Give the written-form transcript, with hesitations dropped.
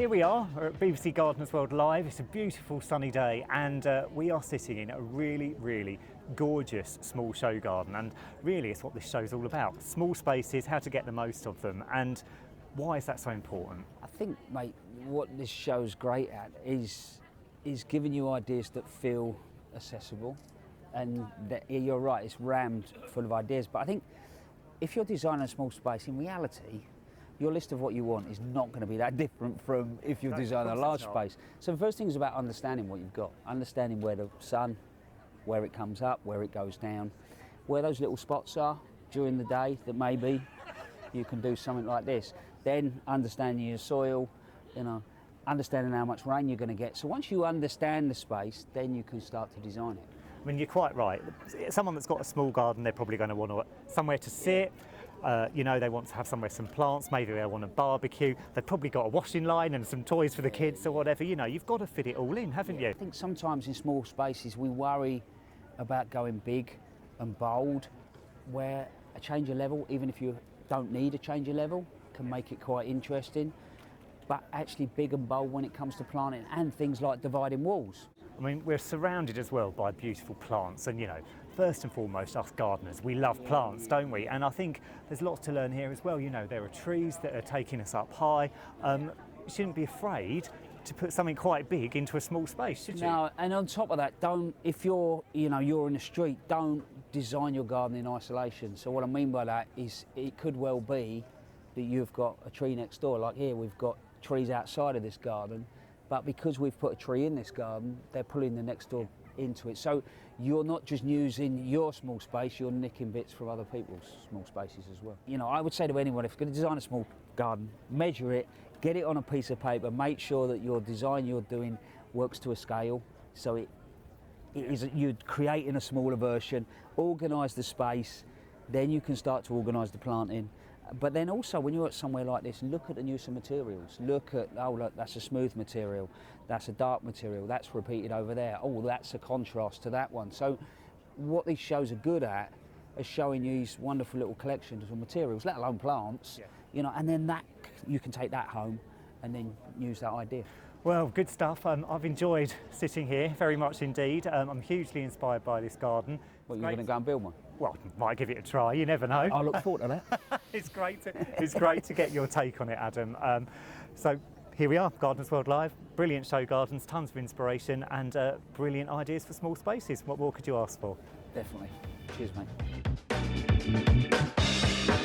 Here we are, we're at BBC Gardeners World Live. It's a beautiful sunny day and we are sitting in a really gorgeous small show garden, and really it's what this show's all about. Small spaces, how to get the most of them, and why is that so important? I think, mate, what this show's great at is giving you ideas that feel accessible, and that, you're right, it's rammed full of ideas. But I think if you're designing a small space, in reality, your list of what you want is not going to be that different from if you're designing a large space. So the first thing is about understanding what you've got, understanding where the sun, where it comes up, where it goes down, where those little spots are during the day that maybe you can do something like this. Then understanding your soil, understanding how much rain you're going to get. So once you understand the space, then you can start to design it. I mean, you're quite right. Someone that's got a small garden, they're probably going to want somewhere to sit. They want to have somewhere, some plants, maybe they want a barbecue. They've probably got a washing line and some toys for the kids or whatever. You've got to fit it all in, haven't you? I think sometimes in small spaces we worry about going big and bold, where a change of level, even if you don't need a change of level, can make it quite interesting. But actually big and bold when it comes to planting and things like dividing walls. I mean, we're surrounded as well by beautiful plants, and first and foremost, us gardeners, we love plants, don't we? And I think there's lots to learn here as well. There are trees that are taking us up high. You shouldn't be afraid to put something quite big into a small space, should you? No, and on top of that, if you're in the street, don't design your garden in isolation. So what I mean by that is it could well be that you've got a tree next door. Like here, we've got trees outside of this garden, but because we've put a tree in this garden, they're pulling the next door into it. So you're not just using your small space, you're nicking bits from other people's small spaces as well. I would say to anyone, if you're going to design a small garden, measure it, get it on a piece of paper, make sure that your design you're doing works to a scale, so you're creating a smaller version, organise the space, then you can start to organise the planting. But then also, when you're at somewhere like this, look at the use of materials. Look, that's a smooth material, that's a dark material, that's repeated over there. Oh, that's a contrast to that one. So what these shows are good at is showing you these wonderful little collections of materials, let alone plants, and then you can take that home and then use that idea. Well, good stuff. I've enjoyed sitting here very much indeed. I'm hugely inspired by this garden. What, you're going to go and build one? Well, might give it a try, you never know. I look forward to that. It's great to get your take on it, Adam. So here we are, Gardeners World Live. Brilliant show gardens, tons of inspiration and brilliant ideas for small spaces. What more could you ask for? Definitely. Cheers, mate.